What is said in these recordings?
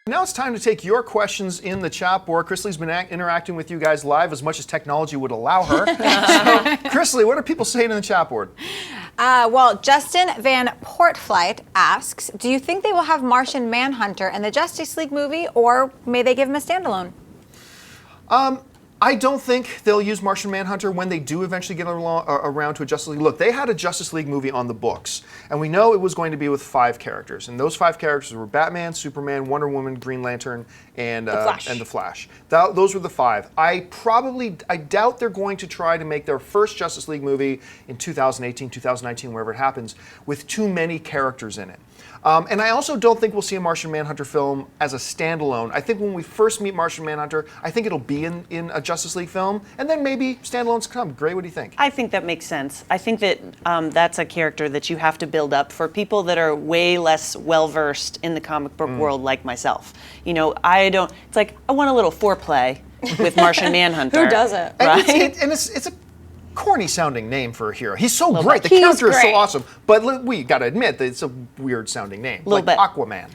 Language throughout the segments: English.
Now it's time to take your questions in the chat board. Chrisley's been interacting with you guys live as much as technology would allow her. So, Chrisley, what are people saying in the chat board? Well, Justin Van Portflight asks, do you think they will have Martian Manhunter in the Justice League movie, or may they give him a standalone? I don't think they'll use Martian Manhunter when they do eventually get around to a Justice League. Look, they had a Justice League movie on the books, and we know it was going to be with 5 characters. And those 5 characters were Batman, Superman, Wonder Woman, Green Lantern, and the Flash. Those were the 5. I doubt they're going to try to make their first Justice League movie in 2018, 2019, wherever it happens, with too many characters in it. And I also don't think we'll see a Martian Manhunter film as a standalone. I think when we first meet Martian Manhunter, I think it'll be in a Justice League film, and then maybe standalones come. Gray, what do you think? I think that makes sense. I think that that's a character that you have to build up for people that are way less well-versed in the comic book world like myself. You know, it's like, I want a little foreplay with Martian Manhunter. Who doesn't? Right? And it's a corny sounding name for a hero. He's so great. The character is so awesome. But we got to admit that it's a weird sounding name. Like Aquaman.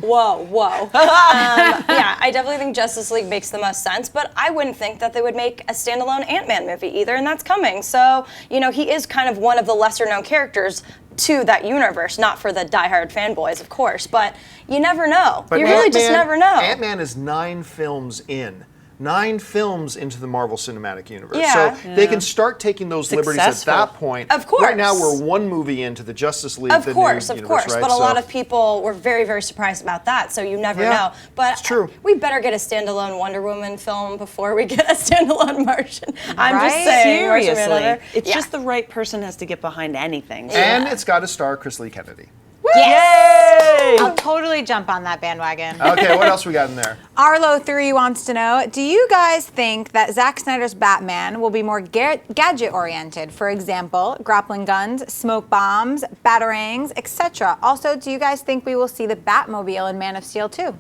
Whoa. Yeah, I definitely think Justice League makes the most sense, but I wouldn't think that they would make a standalone Ant-Man movie either, and that's coming. So, you know, he is kind of one of the lesser known characters to that universe, not for the diehard fanboys, of course, but you never know. But you really just never know. Ant-Man is 9 films in. 9 films into the Marvel Cinematic Universe. Yeah. So they can start taking those liberties at that point. Of course. Right now we're 1 movie into the Justice League. Of course. Right? But a lot of people were very, very surprised about that, so you never know. But it's true. We better get a standalone Wonder Woman film before we get a standalone Martian. I'm just saying. Seriously. It's just the right person has to get behind anything. So. And it's got to star Chrisley Kennedy. Yes! Yay! I'll totally jump on that bandwagon. Okay, what else we got in there? Arlo3 wants to know, do you guys think that Zack Snyder's Batman will be more gadget-oriented? For example, grappling guns, smoke bombs, batarangs, etc. Also, do you guys think we will see the Batmobile in Man of Steel too?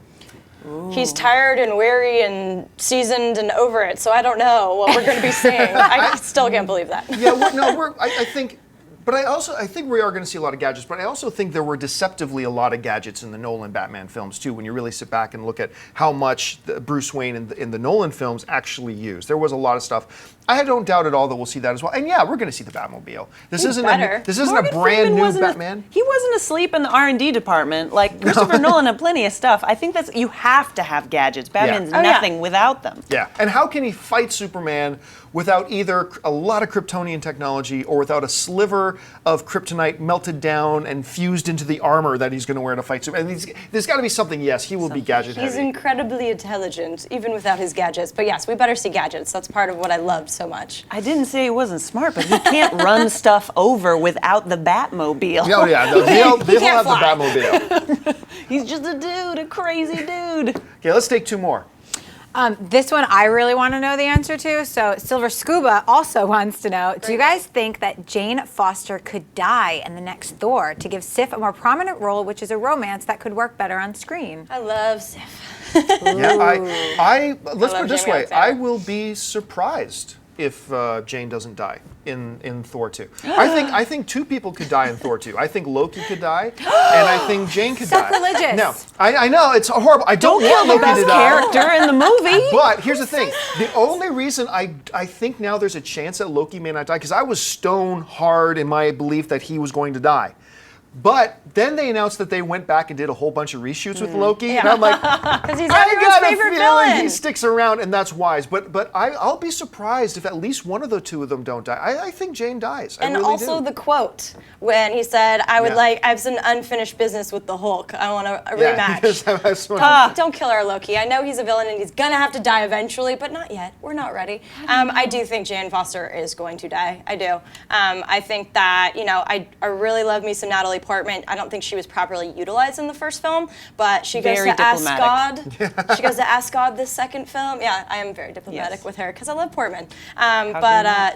Ooh. He's tired and weary and seasoned and over it, so I don't know what we're going to be seeing. I still can't believe that. Yeah, I think... But I think we are going to see a lot of gadgets, but I also think there were deceptively a lot of gadgets in the Nolan Batman films too, when you really sit back and look at how much Bruce Wayne in the Nolan films actually used. There was a lot of stuff. I don't doubt at all that we'll see that as well. And yeah, we're going to see the Batmobile. This isn't a brand new Batman. He wasn't asleep in the R&D department. Like, Christopher Nolan had plenty of stuff. I think you have to have gadgets. Batman's nothing without them. Yeah, and how can he fight Superman without either a lot of Kryptonian technology or without a sliver of kryptonite melted down and fused into the armor that he's going to wear to fight Superman? And there's got to be something, yes, he will be gadget heavy. He's incredibly intelligent, even without his gadgets. But yes, we better see gadgets. That's part of what I loved so much. I didn't say he wasn't smart, but he can't run stuff over without the Batmobile. Oh yeah, they'll have the Batmobile. He's just a dude, a crazy dude. Okay, let's take 2 more. This one I really want to know the answer to. So Silver Scuba also wants to know, do you guys think that Jane Foster could die in the next Thor to give Sif a more prominent role, which is a romance that could work better on screen? I love Sif. Yeah, let's put it this way. I will be surprised if Jane doesn't die in Thor 2. I think 2 people could die in Thor 2. I think Loki could die, and I think Jane could die. Sacrilegious. No, I know, it's horrible. I don't want Loki to die. Character in the movie. But here's the thing. The only reason I think now there's a chance that Loki may not die, because I was stone hard in my belief that he was going to die. But then they announced that they went back and did a whole bunch of reshoots with Loki, and I'm like, because he's everyone's favorite villain. He sticks around, and that's wise. But I'll be surprised if at least one of the 2 of them don't die. I think Jane dies. And really also the quote when he said, "I have some unfinished business with the Hulk. I want a rematch." Don't kill our Loki. I know he's a villain and he's gonna have to die eventually, but not yet. We're not ready. I do think Jane Foster is going to die. I do. I think that I really love me some Natalie Portman. I don't think she was properly utilized in the first film, but she goes to Asgard. She goes to Asgard this second film. Yeah, I am very diplomatic with her because I love Portman.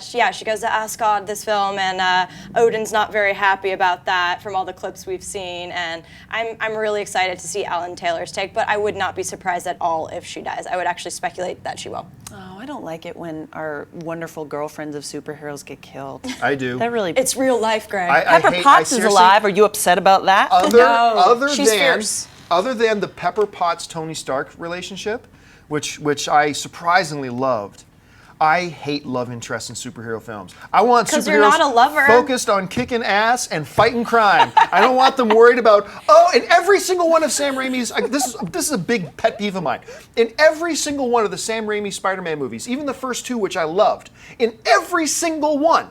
She goes to Asgard this film, and Odin's not very happy about that from all the clips we've seen, and I'm really excited to see Alan Taylor's take, but I would not be surprised at all if she dies. I would actually speculate that she will. Oh, I don't like it when our wonderful girlfriends of superheroes get killed. I do. That really. It's real life, Greg. Pepper Potts is alive. Are you upset about that? Other than the Pepper Potts Tony Stark relationship, which I surprisingly loved, I hate love interests in superhero films. I want superheroes you're not a lover. focused on kicking ass and fighting crime. I don't want them worried about, in every single one of Sam Raimi's, this is a big pet peeve of mine. In every single one of the Sam Raimi Spider-Man movies, even the first two, which I loved, in every single one,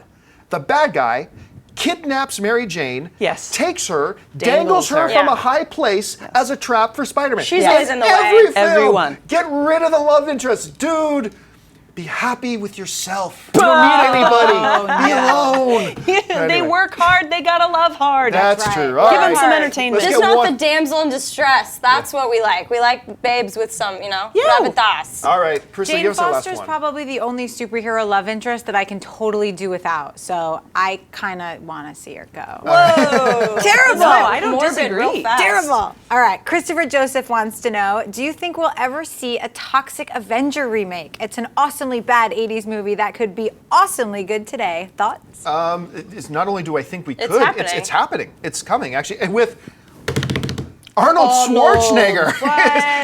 the bad guy kidnaps Mary Jane, takes her, dangles her from a high place as a trap for Spider-Man. She's always in the way. Everyone. Get rid of the love interest. Dude, be happy with yourself. You don't need anybody. Be alone. They anyway. Work hard. They gotta love hard. That's true. Give them some entertainment. Just not the damsel in distress. That's what we like. We like babes with some, gravitas. All right, Priscilla, Jane give us the last Foster's one. probably the only superhero love interest that I can totally do without. So I kind of want to see her go. Whoa. Terrible. No, I don't Morbid disagree. real fast. Terrible. All right, Christopher Joseph wants to know, do you think we'll ever see a Toxic Avenger remake? It's an awesomely bad 80s movie that could be awesomely good today. Thoughts? It's not only do I think we could, happening. it's happening. It's coming, actually. And with Arnold Schwarzenegger.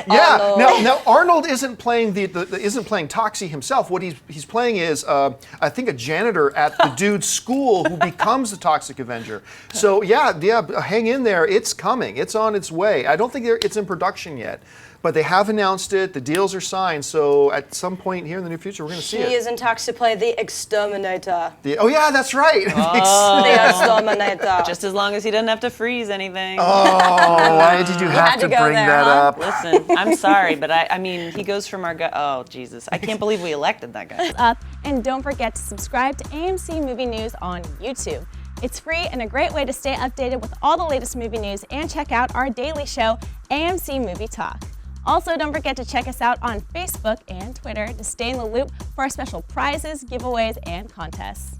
Now Arnold isn't playing isn't playing Toxie himself. What he's playing is I think a janitor at the dude's school who becomes the Toxic Avenger. So hang in there. It's coming. It's on its way. I don't think it's in production yet. But they have announced it. The deals are signed. So at some point here in the near future, we're going to see it. He is in talks to play the Exterminator. That's right. The Exterminator. Just as long as he doesn't have to freeze anything. Oh, why did you have to bring that up? Listen, I'm sorry, but I mean, he goes from our guy. Oh, Jesus. I can't believe we elected that guy. And don't forget to subscribe to AMC Movie News on YouTube. It's free and a great way to stay updated with all the latest movie news and check out our daily show, AMC Movie Talk. Also, don't forget to check us out on Facebook and Twitter to stay in the loop for our special prizes, giveaways, and contests.